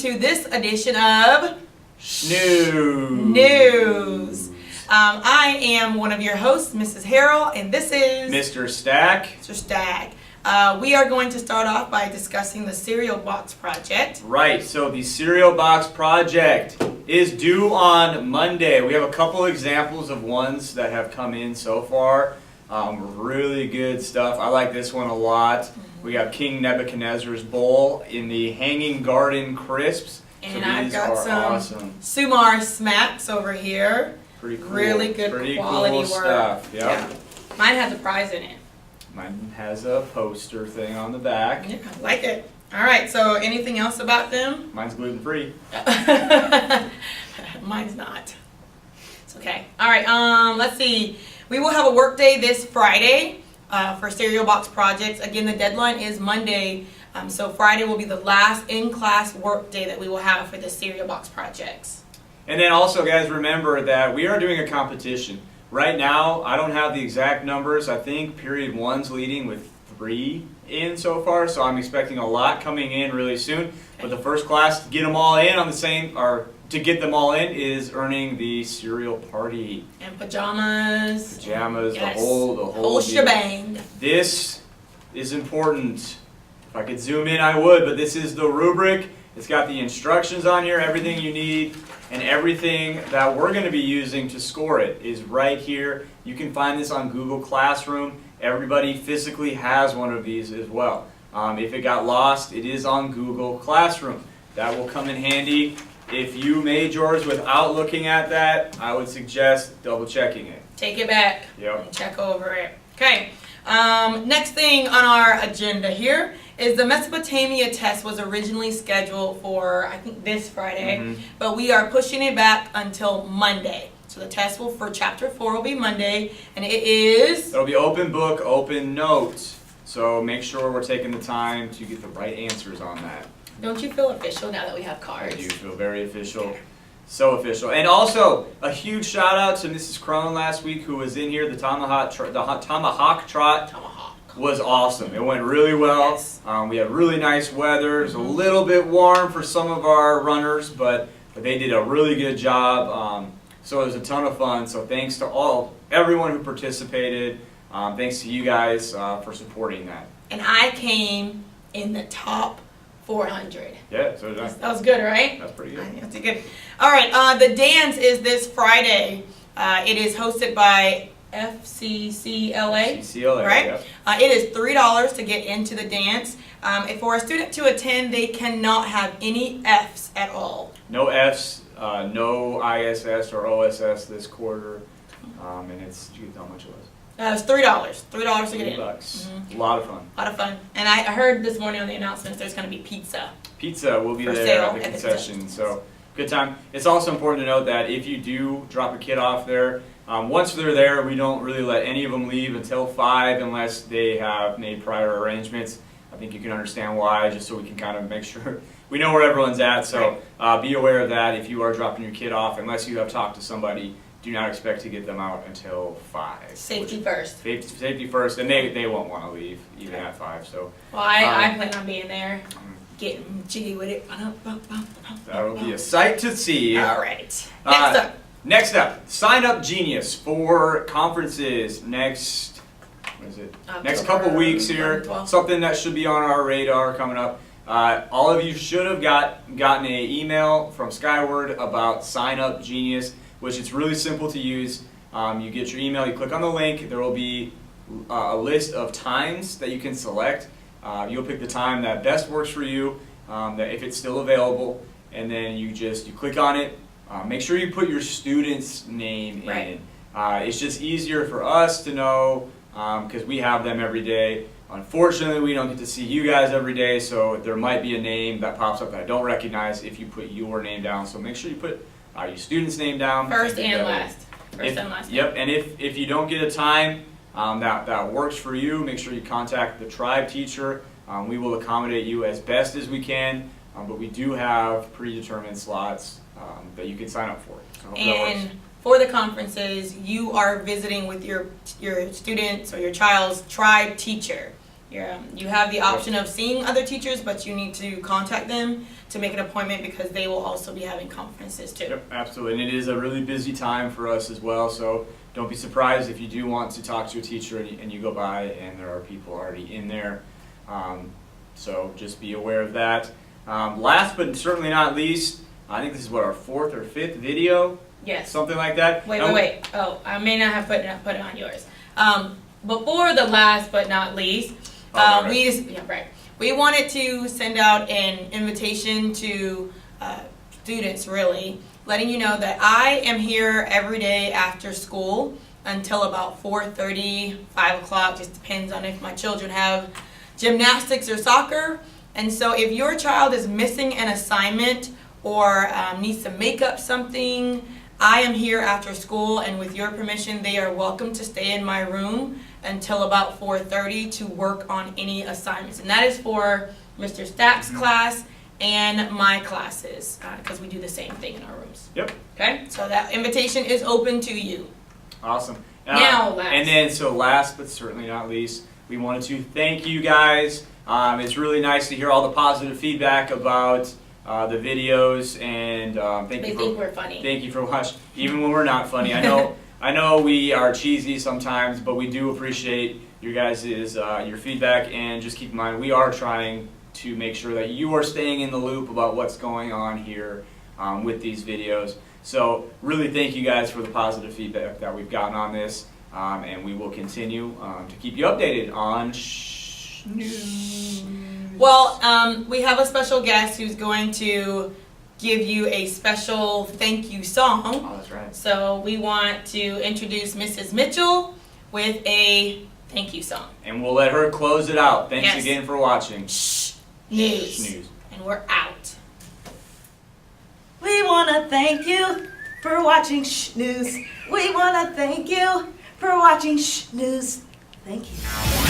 to this edition of Snooze. I am one of your hosts, Mrs. Harrell, and this is Mr. Stack. Mr. Stagg. We are going to start off by discussing the cereal box project. Right, so the cereal box project is due on Monday. We have a couple examples of ones that have come in so far. Really good stuff. I like this one a lot. We have King Nebuchadnezzar's Bowl in the Hanging Garden Crisps. And so I've got some awesome. Sumar Smacks over here. Pretty cool. Really good Pretty quality cool work. Stuff. Yep. Yeah. Mine has a prize in it. Mine has a poster thing on the back. Yeah, I like it. All right, so anything else about them? Mine's gluten-free. Mine's not. It's okay. All right, let's see. We will have a work day this Friday for cereal box projects. Again, the deadline is Monday, so Friday will be the last in-class work day that we will have for the cereal box projects. And then also, guys, remember that we are doing a competition. Right now, I don't have the exact numbers. I think period 1's leading with 3 in so far, so I'm expecting a lot coming in really soon. But the first class to get them all in on the same, or to get them all in, is earning the cereal party. And pajamas. Pajamas, Yes. the whole deal. shebang. This is important. If I could zoom in, I would, but this is the rubric. It's got the instructions on here, everything you need, and everything that we're going to be using to score it is right here. You can find this on Google Classroom. Everybody physically has one of these as well. If it got lost, it is on Google Classroom. That will come in handy. If you made yours without looking at that, I would suggest double checking it. Take it back. Yep. And check over it. Okay. Next thing on our agenda here is the Mesopotamia test was originally scheduled for, I think, this Friday, but we are pushing it back until Monday. So the test for Chapter 4 will be Monday, and it is... It'll be open book, open notes. So make sure we're taking the time to get the right answers on that. Don't you feel official now that we have cards? I do feel very official. So official. And also, a huge shout out to Mrs. Crone last week who was in here. The Tomahawk Trot was awesome. It went really well. Yes. We had really nice weather. It was a little bit warm for some of our runners, but they did a really good job. So it was a ton of fun. So thanks to everyone who participated. Thanks to you guys for supporting that. And I came in the top 400. Yeah, so did I. That was good, right? That's pretty I good. think that's good. All right, the dance is this Friday. It is hosted by FCCLA. CCLA, right? Yep. It is $3 to get into the dance. If for a student to attend, they cannot have any Fs at all. No Fs, no ISS or OSS this quarter, and it's, you know how much it was? It's $3. $3 to get in. $3. A lot of fun. A lot of fun. And I heard this morning on the announcements there's going to be pizza. Pizza will be For there sale at the at the concession, concession. so good time. It's also important to note that if you do drop a kid off there, once they're there, we don't really let any of them leave until 5 unless they have made prior arrangements. I think you can understand why, just so we can kind of make sure we know where everyone's at. So be aware of that if you are dropping your kid off, unless you have talked to somebody. Do not expect to get them out until 5. Safety first. Safety first, and they won't want to leave even at 5. So Well, I plan on being there, getting jiggy with it. that'll be a sight to see. All right. Next up, Sign Up Genius for conferences next couple weeks here. 12th. Something that should be on our radar coming up. All of you should have gotten an email from Skyward about Sign Up Genius, which is really simple to use. You get your email, you click on the link, there will be a list of times that you can select. You'll pick the time that best works for you, that if it's still available, and then you click on it. Make sure you put your student's name in. It's just easier for us to know because we have them every day. Unfortunately, we don't get to see you guys every day, so there might be a name that pops up that I don't recognize if you put your name down. So make sure you put your student's name down. First and last. First and last. Yep, and if you don't get a time that works for you, make sure you contact the tribe teacher. We will accommodate you as best as we can, but we do have predetermined slots that you can sign up for. So I hope that works. And for the conferences, you are visiting with your students or your child's tribe teacher. You have the option of seeing other teachers, but you need to contact them to make an appointment because they will also be having conferences too. Yep, absolutely. And it is a really busy time for us as well, so don't be surprised if you do want to talk to a teacher and you go by and there are people already in there. So just be aware of that. Last but certainly not least, I think this is what, our 4th or 5th video? Yes. Something like that. Wait. Oh, I may not have put it on yours. Before the last but not least, right. We wanted to send out an invitation to students, really, letting you know that I am here every day after school until about 4:30, 5 o'clock. Just depends on if my children have gymnastics or soccer. And so if your child is missing an assignment or needs to make up something, I am here after school, and with your permission, they are welcome to stay in my room until about 4:30 to work on any assignments. And that is for Mr. Stack's class and my classes, because we do the same thing in our rooms. Yep. Okay? So that invitation is open to you. Awesome. Last but certainly not least, we wanted to thank you guys. It's really nice to hear all the positive feedback about the videos, and They think we're funny. Thank you for watching, even when we're not funny. I know we are cheesy sometimes, but we do appreciate your guys' your feedback, and just keep in mind we are trying to make sure that you are staying in the loop about what's going on here with these videos. So really thank you guys for the positive feedback that we've gotten on this, and we will continue to keep you updated on news. Well, we have a special guest who's going to give you a special thank you song. Oh, that's right. So we want to introduce Mrs. Mitchell with a thank you song. And we'll let her close it out. Thanks Yes. again for watching. News. And we're out. We want to thank you for watching News. We want to thank you for watching News. Thank you.